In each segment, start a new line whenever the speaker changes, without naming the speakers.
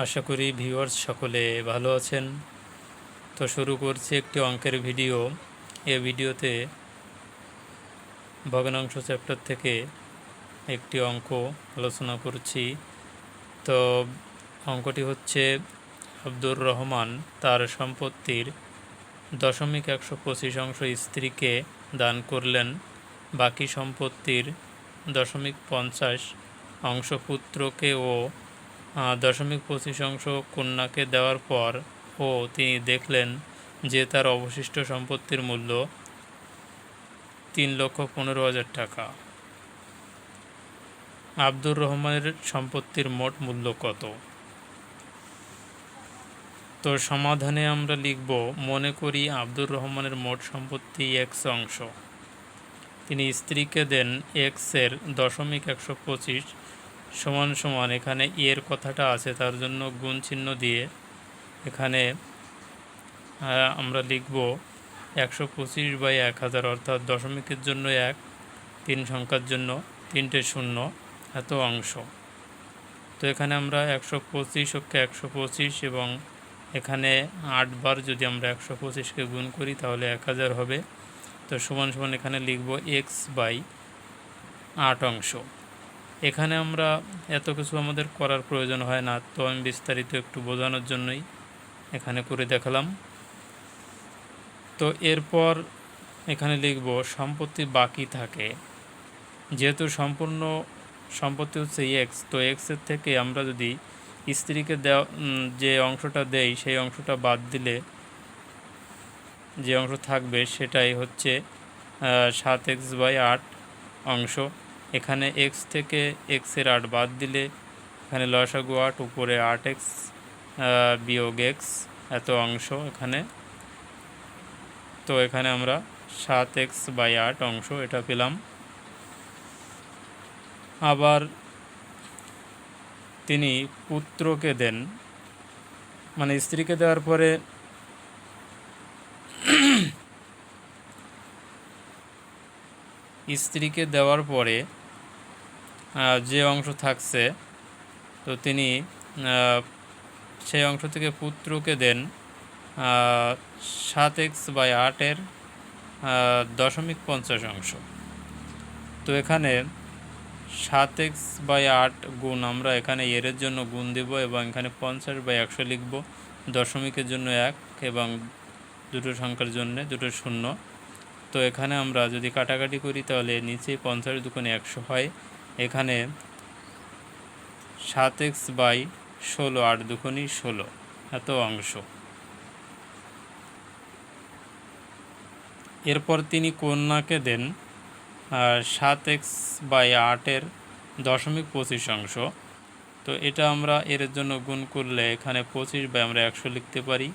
আশা করি ভিউয়ার্স সকলে ভালো আছেন। তো শুরু করছি একটি অঙ্কের ভিডিও। এই ভিডিওতে ভগ্নাংশ চ্যাপ্টার থেকে একটি অঙ্ক আলোচনা করছি। তো অঙ্কটি হচ্ছে, আব্দুর রহমান তার সম্পত্তির 1.125 স্ত্রীকে দান করলেন, বাকি সম্পত্তির 50 পুত্রকে ও 25 কন্যাকে দেওয়ার পর তিনি দেখলেন যে তার অবশিষ্ট সম্পত্তির মূল্য 3,15,000 টাকা। আব্দুর রহমানের সম্পত্তির মোট মূল্য কত? তো সমাধানে আমরা লিখব, মনে করি আব্দুর রহমানের মোট সম্পত্তি এক্স অংশ। তিনি স্ত্রীকে দেন এক্সের 1.125 সমান সমান, এখানে এর কথাটা আছে তার জন্য গুণ চিহ্ন দিয়ে এখানে আমরা লিখব 125/1000, অর্থাৎ দশমিকের জন্য 1, 3 সংখ্যার জন্য 3টে শূন্য, এত অংশ। তো এখানে আমরা 125কে 125 এবং এখানে 8 বার যদি আমরা 125কে গুণ করি তাহলে 1000 হবে। তো সমান সমান এখানে লিখব x/8 অংশ। এখানে আমরা এত কিছু আমাদের করার প্রয়োজন হয় না, তো আমি বিস্তারিত একটু বোঝানোর জন্যই এখানে করে দেখালাম। তো এরপর এখানে লিখব সম্পত্তি বাকি থাকে, যেহেতু সম্পূর্ণ সম্পত্তি হচ্ছে এক্স, তো এক্সের থেকে আমরা যদি স্ত্রীকে দেওয়া যে অংশটা দেই সেই অংশটা বাদ দিলে যে অংশ থাকবে সেটাই হচ্ছে 7x/8 অংশ। এখানে এক্স থেকে এক্সের 8 বাদ দিলে এখানে লসাগু 8, উপরে 8x বিয়োগ এক্স, এত অংশ এখানে। তো এখানে আমরা 7x/8 অংশ এটা পেলাম। আবার তিনি পুত্রকে দেন, মানে স্ত্রীকে দেওয়ার পরে যে অংশ থাকছে, তো তিনি সেই অংশ থেকে পুত্রকে দেন 7x/8 0.50 অংশ। তো এখানে 7x/8 গুণ আমরা এখানে এর জন্য গুণ দেব এবং এখানে 50/100 লিখব, দশমিকের জন্য 1 এবং দুটো সংখ্যার জন্য দুটো শূন্য। তো এখানে আমরা যদি কাটাকাটি করি তাহলে নিচে 50 দুগুণে 100 হয়, এখানে 7x/16, 8 দুগুণে 16, এত অংশ। এরপর তিনি কন্যাকে দেন 7x/8 0.25 অংশ। তো এটা আমরা এর জন্য গুণ করলে এখানে 25/100 লিখতে পারি,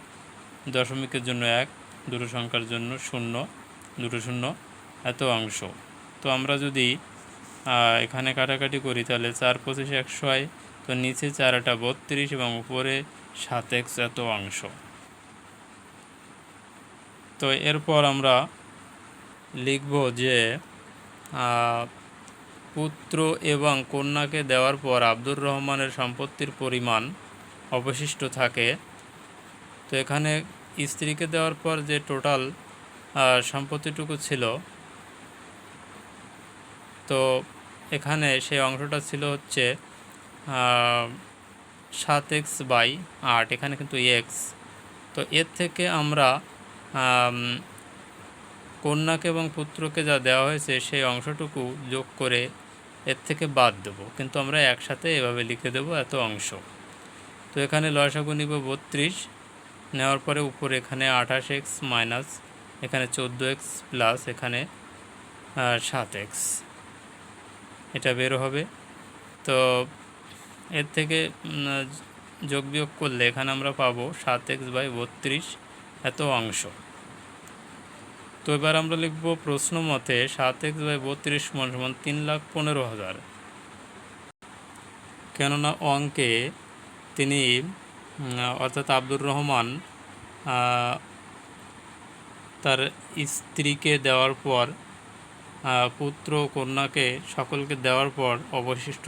দশমিকের জন্য 1, দুটো সংখ্যার জন্য 0, দুটো শূন্য, এত অংশ। তো আমরা যদি এখানে কাটাকাটি করি তাহলে 4×25 100 হয়, তো নিচে 4 32 এবং উপরে 7x, এত অংশ। তো এরপর আমরা লিখব যে পুত্র এবং কন্যাকে দেওয়ার পর আব্দুর রহমানের সম্পত্তির পরিমাণ অবশিষ্ট থাকে। তো এখানে স্ত্রীকে দেওয়ার পর যে টোটাল সম্পত্তিটুকু ছিল, তো এখানে সেই অংশটা ছিল হচ্ছে 7x/8, এখানে কিন্তু এক্স। তো এর থেকে আমরা কন্যাকে এবং পুত্রকে যা দেওয়া হয়েছে সেই অংশটুকু যোগ করে এর থেকে বাদ দেব, কিন্তু আমরা একসাথে এভাবে লিখে দেব, এত অংশ। তো এখানে লসাগু নিব 32, নেওয়ার পরে উপরে এখানে 28x মাইনাস এখানে 14x প্লাস এখানে 7x, এটা বের হবে। তো এর থেকে যোগ বিয়োগ করলে এখানে আমরা পাবো 7x/32, এত অংশ। তো এবার আমরা লিখব প্রশ্ন মতে 7x/32 সমান 3,15,000। কেননা অঙ্কে তিনি অর্থাৎ আব্দুর রহমান তার স্ত্রীকে দেওয়ার পর, পুত্র কন্যাকে সকলকে দেওয়ার পর অবশিষ্ট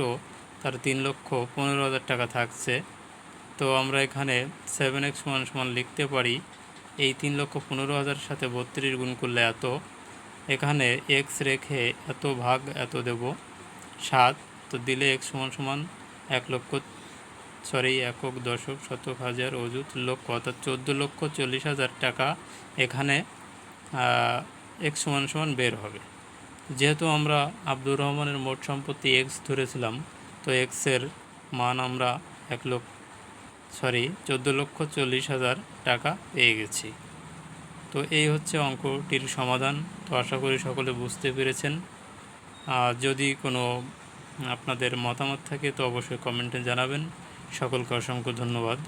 তার 3,15,000 টাকা থাকছে। তো আমরা এখানে 7x সমান সমান লিখতে পারি এই 3,15,000 সাথে 32 গুণ করলে এত, এখানে এক্স রেখে এত ভাগ এত দেব 7, তো দিলে এক্স সমান সমান 1,00,000 একক দশক শতক হাজার অযুত লক্ষ, অর্থাৎ 14,40,000 টাকা এখানে এক্স সমান সমান বের হবে। যেহেতু আমরা আব্দুর রহমানের মোট সম্পত্তি এক্স ধরেছিলাম, তো এক্সের মান আমরা 14,40,000 টাকা পেয়ে গেছি। তো এই হচ্ছে অঙ্কটির সমাধান। তো আশা করি সকলে বুঝতে পেরেছেন। যদি কোনো আপনাদের মতামত থাকে তো অবশ্যই কমেন্টে জানাবেন। সকলকে অসংখ্য ধন্যবাদ।